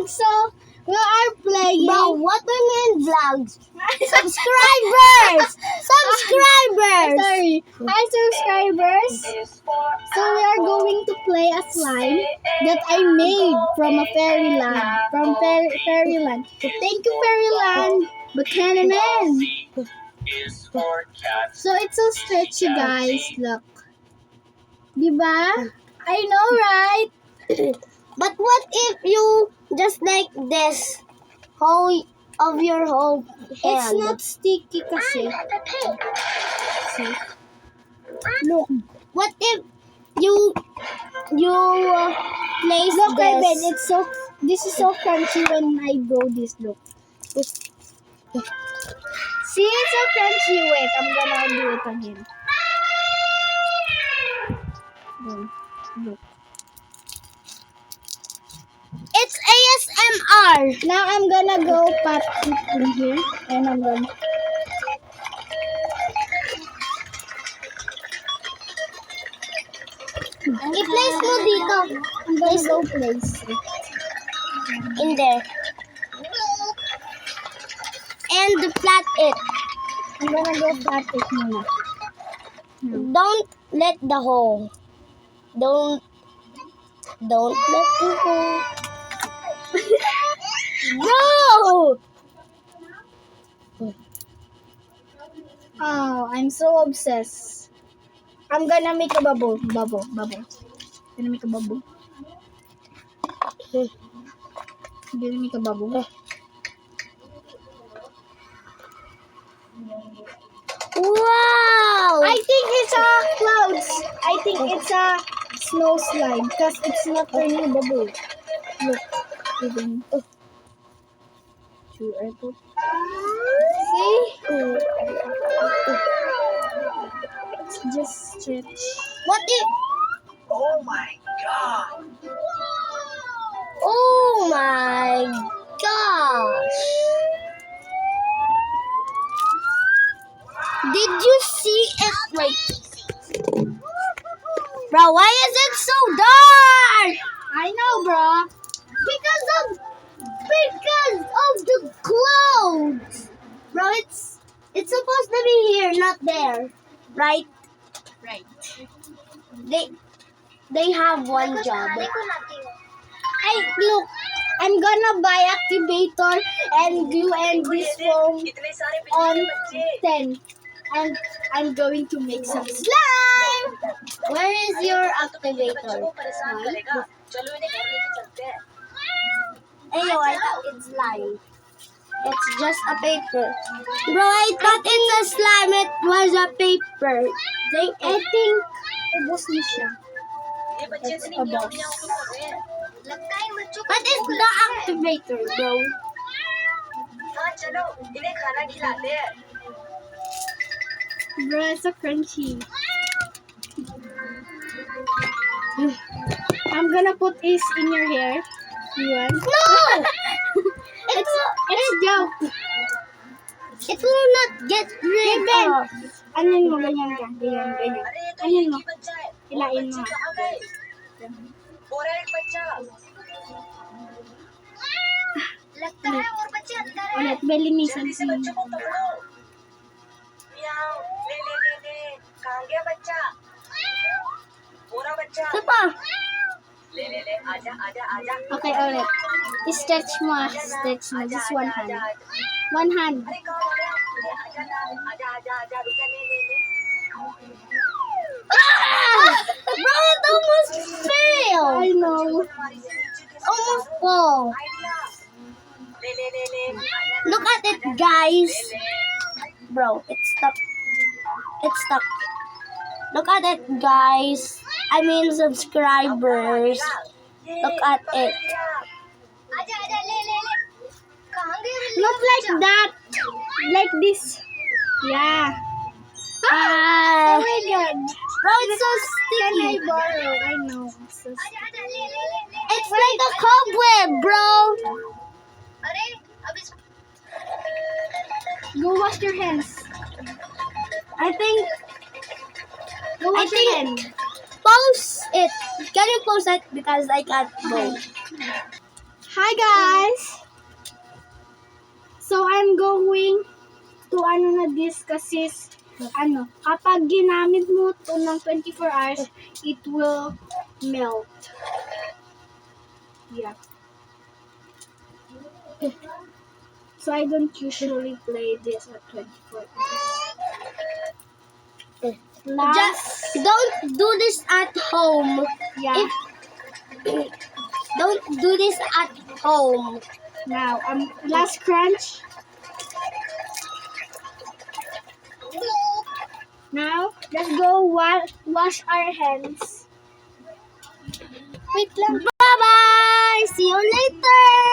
So, we are playing. Bro, what do you mean vlogs? Subscribers! Subscribers! Sorry. Hi, subscribers. So, we are going to play a slime that I made from a fairyland. From fairyland. So, thank you, fairyland. Buchanan. So, it's so stretchy, guys. Look. Diba? I know, right? But what if you just like this whole of your whole hand? It's not sticky kasi. See? Look. What if you place Look, this? Ivan, this is so crunchy when I go this. Look. See, it's so crunchy. Wait, I'm gonna do it again. Look. It's ASMR. Now I'm gonna go pop it in here, and I'm gonna. I-place mo dito. I'm gonna go place it. In there. And flat it. I'm gonna go flat it muna. Don't let the hole. Don't let the hole. No! Oh, I'm so obsessed. I'm gonna make a bubble. Gonna make a bubble. Gonna make a bubble. Wow! I think it's a clouds. I think it's a snow slime because it's not turning bubble. Look, even. Two airport. See? It's just stretch. What if? Oh my god! Oh my gosh! Did you see it like? Bro, why is it so dark? I know, bro. Because of the clouds. Bro, it's supposed to be here, not there. Right? Right. They have one job. Hey, look. I'm gonna buy activator and glue and this foam इतने सारे on बच्चे 10. And I'm going to make some slime. Where is your बच्चों activator? को परेशान करेगा चलो इन्हें घर लेके चलते हैं Ayo, I thought it's slime. It's just a paper. Bro, I thought it's a slime. It was a paper. I think ubos na siya. ये बच्चे It's इतनी a मियाँ box. मियाँ क्यों कर रहे हैं लगता है इन बच्चों को What is the activator, bro? हाँ चलो इन्हें खाना खिलाते हैं Bro, it's so crunchy. I'm gonna put this in your hair. You want? No! It's joke. It will not get rid Ben, of. anin mo, ganyan ka. Ganyan. अरे ये तो Ayun एक mo. ही बच्चा है Hilain बच्चे mo. कहाँ गए और एक बच्चा लगता है और बच्चे अंदर हैं Ulit, belinisan जल्दी से बच्चों को पकड़ो मियाओ ले ले ले ले कहाँ गया बच्चा पूरा बच्चा Apa? ले ले ले आजा आजा आजा Okay, ulit. Stretch mo. Just one hand. One hand. अरे कहाँ हो गया आजा ना आजा आजा आजा रुका ले ले ले Ah! Bro, it almost failed. I know. हमारी से नीचे के Almost fall. आइडिया ले ले ले ले Look at it, guys. Bro, it's stuck. It's stuck. Look at it, guys. I mean, subscribers. Look at it. आजा आजा ले ले ले कहाँ गए Not like that. Like this. Yeah. Ah, Oh my god. bro, it's so Can I sticky. borrow? I know. It's so आजा आजा ले ले ले ले It's like a cobweb, bro. अरे अब इस Go wash your hands. I think Go wash your think- hands. post it. Can you post it because I can't go? Hi guys! So I'm going to this kasi kapag ginamit mo to ng 24 hours, it will melt. Yeah. So I don't usually play this at 24 hours. Last, Don't do this at home. yeah. Don't do this at home. Now, last crunch. Now, let's go wash our hands. Wait lang. Bye-bye! See you later!